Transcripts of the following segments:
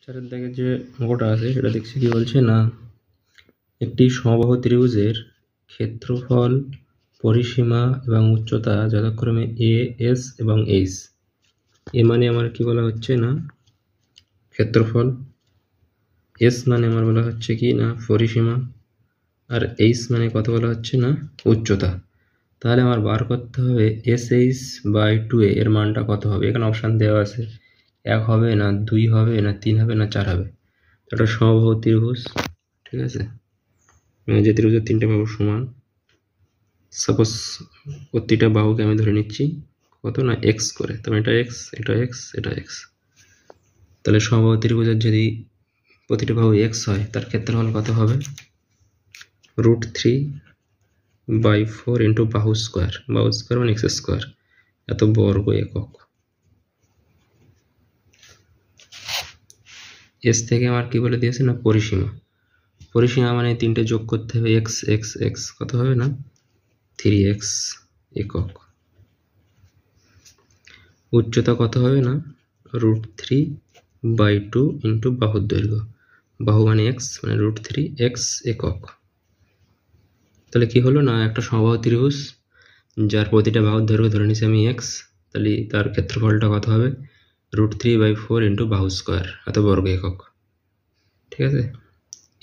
চারের দাগে যে অঙ্কটা আছে সেটা দেখছি কি বলছে না, একটি সমবাহু ত্রিভুজের ক্ষেত্রফল, পরিসীমা এবং উচ্চতা যথাক্রমে এ, এস এবং এইচ। এ মানে আমার কি বলা হচ্ছে না ক্ষেত্রফল, এস মানে আমার বলা হচ্ছে কি না পরিসীমা, আর এইচ মানে কত বলা হচ্ছে না উচ্চতা। তাহলে আমার বার করতে হবে এস এইচ বাই 2a এর মানটা কত হবে। এখানে অপশান দেওয়া আছে, 1 হবে না 2 হবে না 3 হবে না 4 হবে। এটা সমবাহু ত্রিভুজ, ঠিক আছে, যে ত্রিভুজের 3টে বাহু সমান। সাপোজ প্রতিটা বাহুকে আমি ধরে নিচ্ছি কত না এক্স করে, তবে এটা এক্স, এটা এক্স, এটা এক্স। তাহলে সমবাহু ত্রিভুজের যদি প্রতিটা বাহু এক্স হয় তার ক্ষেত্রফল কত হবে, √3/4 ইন্টু বাহু স্কোয়ার। বাহু স্কোয়ার মানে এক্স স্কোয়ার, এত বর্গ একক। এস থেকে আমার কি বলে দিয়েছে না পরিসীমা। পরিসীমা মানে 3টে যোগ করতে হবে, এক্স এক্স এক্স, কত হবে না 3x একক। উচ্চতা কত হবে না √3/2 ইন্টু বাহুর দৈর্ঘ্য। বাহু মানে এক্স মানে √3x একক। তাহলে কি হলো না, একটা সমবাহু ত্রিভুজ যার প্রতিটা বাহুর দৈর্ঘ্য ধরে নিচ্ছি আমি এক্স, তাহলে তার ক্ষেত্রফলটা কত হবে √3/4 ইন্টু বাহু স্কোয়ার, এত বর্গ একক। ঠিক আছে,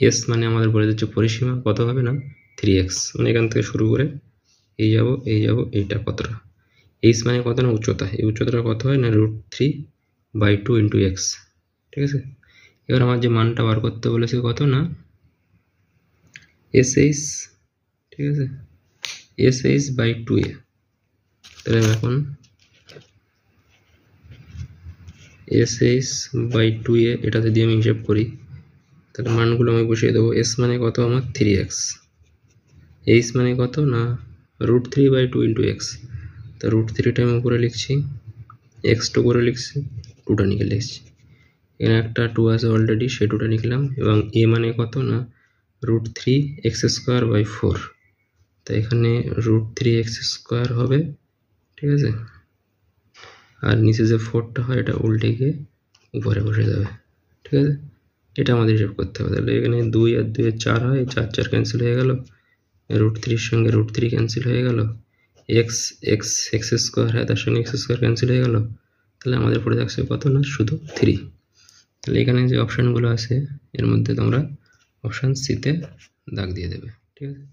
এস মানে আমাদের বলে দিচ্ছে পরিসীমা, কত হবে না 3x, মানে এখান থেকে শুরু করে এই যাব এইটা কতটা। এইচ মানে কত না উচ্চতা, এই উচ্চতাটা কত হয় না √3/2 ইন্টু এক্স। ঠিক আছে, এবার আমার যে মানটা বার করতে বলেছে কত না এসএইচ, ঠিক আছে, SH/2a। তাহলে আমি এখন SH/2a এটা যদি আমি হিসাব করি তাহলে মানগুলো আমি বসিয়ে দেবো। এস মানে কত আমার 3x, এইচ মানে কত না √3/2 ইন্টু এক্স। তা √3টা আমি উপরে লিখছি, x2 করে লিখছি, 2টা নিচে লিখছি। এখানে একটা 2 আছে অলরেডি, সেই 2টা লিখলাম। এবং a মানে কত না √3x²/4, তাই এখানে √3x² হবে, ঠিক আছে। আর নিচে যে 4টা হয় এটা উল্টে গিয়ে উপরে বসে যাবে, ঠিক আছে। এটা আমাদের হিসাব করতে হবে। তাহলে এখানে 2 আর 2 4 হয়, 4 4 ক্যান্সেল হয়ে গেল, √3 সঙ্গে √3 ক্যান্সেল হয়ে গেল, x² হয় তার সঙ্গে x² ক্যান্সেল হয়ে গেল। তাহলে আমাদের পড়ে থাকছে কত না শুধু 3। তাহলে এখানে যে অপশানগুলো আছে এর মধ্যে তোমরা অপশান সিতে দাগ দিয়ে দেবে, ঠিক আছে।